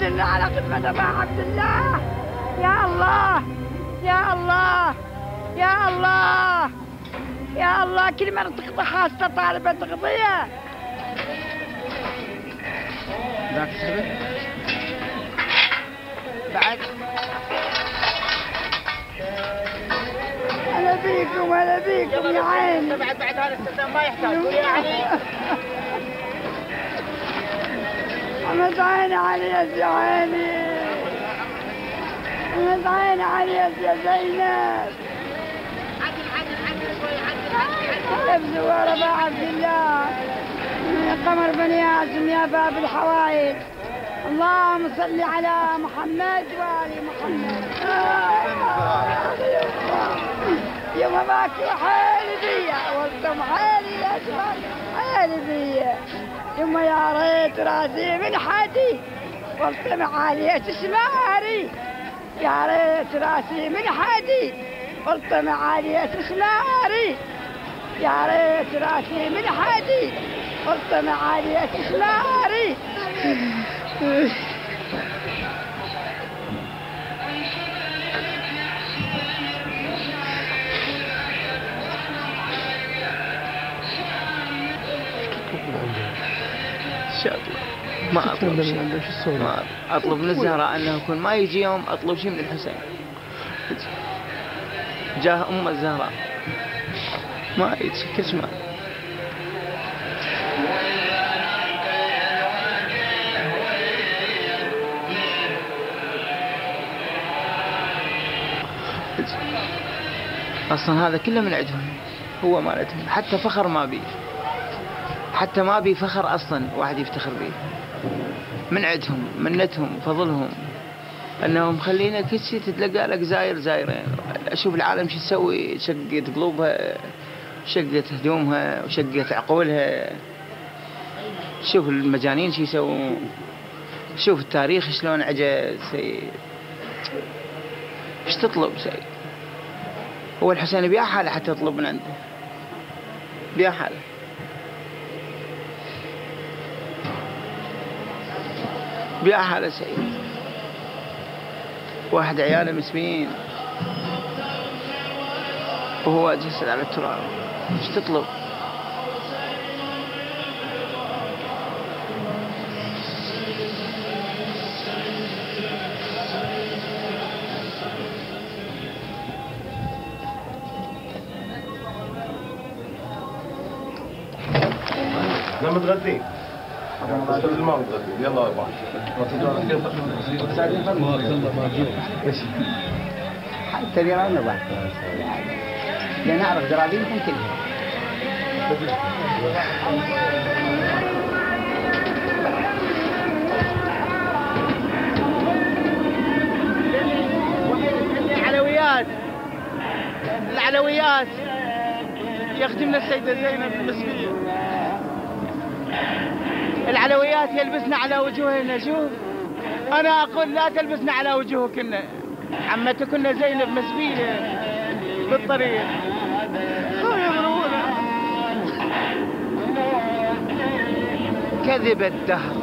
وجلنا على خدمة أبا عبد الله. يا الله يا الله يا الله يا الله، كل من تقضي حاسة طالبة تقضيها. ذاك السبب بعد. هلا بيكم هلا بيكم يا عيني. بعد هذا الاستخدام ما يحتاج يعني. حمد عيني علي يا عيني، حمد عيني علي يا زينب. هلا بزوار أبا عبد الله يا قمر بني هاشم يا باب الحوايج. اللهم صل على محمد وآل محمد. يوم ماكو حالي بيا والطم حالي يا شباب حالي بيا. يوم يا ريت راسي من حدي والطم عالية شماري. يا ريت راسي من حدي والطم عالية شماري. يا ريت راسي من حدي والطم عالية شماري. ما اطلب شيء، ما اطلب من الزهراء انه يكون ما يجي يوم اطلب شيء من الحسين. جاه ام الزهراء ما يتشكل شمال. اصلا هذا كله من عندهم، هو مالتهم. حتى فخر ما بي، حتى ما بي فخر اصلا واحد يفتخر به. من عندهم، منتهم، فضلهم، انهم مخلينا كل شيء تتلقى لك زاير زايرين. اشوف العالم شو تسوي، شقت قلوبها، شقت هدومها، وشقت عقولها. شوف المجانين شو يسوون، شوف التاريخ شلون عجز. سيد ايش تطلب سيد؟ هو الحسين بيا حاله حتى يطلب من عنده، بيا حاله. بيا حاله سيد. واحد عياله مسكين وهو جسد على التراب، ايش تطلب؟ احنا متغدين بس ما متغدين. يلا اربعة حتى اليوم بعد لا نعرف زرابينكم كلها. العلويات يخدمنا السيدة زينب المسكية. العلويات يلبسنا على وجوهنا. شوف أنا أقول لا تلبسنا على وجوهكن، عمتكن زينب مسبية بالطريق. كذب الدهر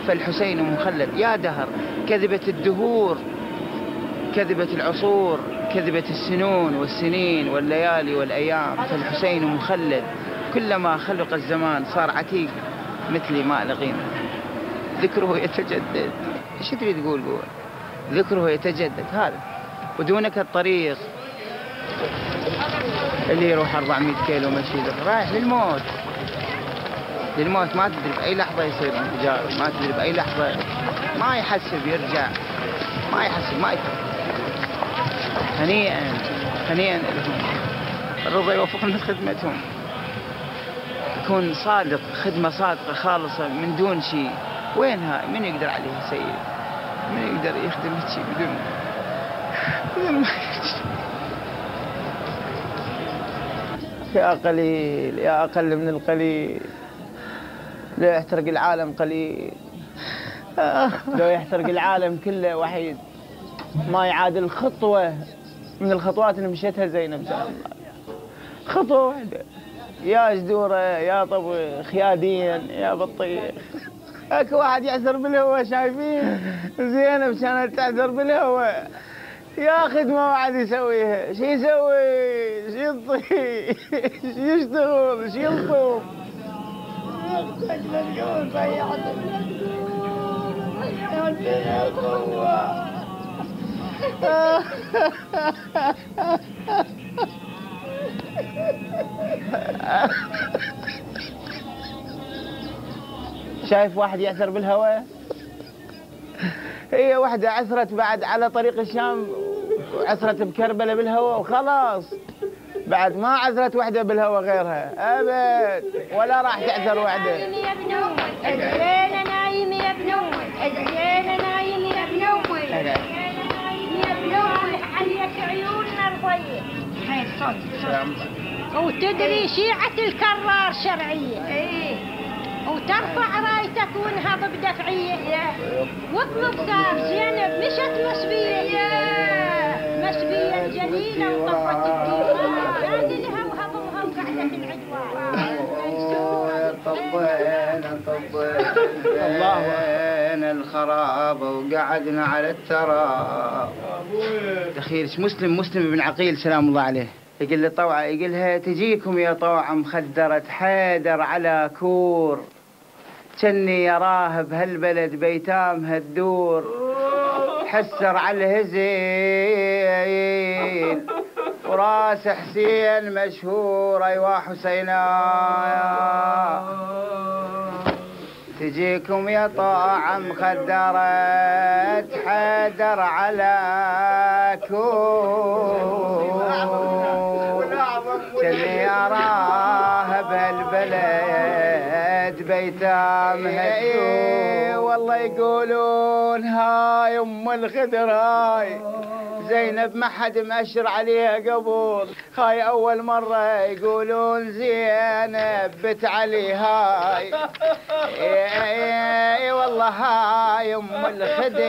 فالحسين مخلد. يا دهر كذبت الدهور، كذبت العصور، كذبت السنون والسنين والليالي والأيام، فالحسين مخلد. كلما خلق الزمان صار عتيق مثلي ما له قيمة. ذكره يتجدد. ايش تريد تقول؟ قول ذكره يتجدد. هذا ودونك الطريق اللي يروح 400 كيلو مشي رايح للموت. للموت ما تدري بأي لحظة يصير انفجار، ما تدري بأي لحظة ما يحسب يرجع، ما يحسب ما يفكر. هنيئا هنيئا لهم. الرضا يوفقنا خدمتهم، يكون صادق، خدمة صادقة خالصة من دون شيء. وينها؟ من يقدر عليها سيد؟ من يقدر يخدم هالشيء بدون ما يا قليل، يا أقل من القليل. لو يحترق العالم قليل، لو يحترق العالم كله وحيد ما يعادل خطوة من الخطوات اللي مشيتها زينب سلام الله. خطوة واحدة. يا جدورة، يا طبخ، يا دين، يا بطيخ. اكو واحد يعثر بالهواء شايفين؟ زينب كانت تعثر بالهواء ياخذ ما بعد يسويها، شو يسوي؟ شو يطي؟ شو يشتغل؟ شو يلطم؟ شايف واحد يعثر بالهواء؟ هي واحدة عثرت بعد على طريق الشام وعثرت بكربلاء بالهواء وخلاص، بعد ما عثرت وحدة بالهواء غيرها أبد، ولا راح تعثر وحدة. يا ابن أمي أجينا نايم يا ابن أمي أجينا نايم يا ابن أمي أجينا نايم يا ابن أمي حليت عيوننا الضيق. هاي الصوت وتدري شيعة الكرار شرعية. إيه وترفع رايتك وانهض بدفعية واطلب صار زينب مشت مسبية مسبية جليلة وطفت الديوان هذه لها وهضمها وقعدت العدوان. طبينا الخراب وقعدنا على التراب. دخيل مسلم بن عقيل سلام الله عليه يقول لي طوعة، يقولها تجيكم يا طوعة مخدرة حيدر على كور، جني يراه بهالبلد بيتام هالدور، حسر على الهزيل وراس حسين مشهور. ايوا حسينا تجيكم يا طاعة مخدرة حيدر على كور، جني يراه بهالبلد بيتام هالدور. والله يقولون هاي ام الخدر هاي زينب ما حد مأشر عليها قبل، هاي اول مرة يقولون زينب بت علي هاي. اي والله هاي ام الخدر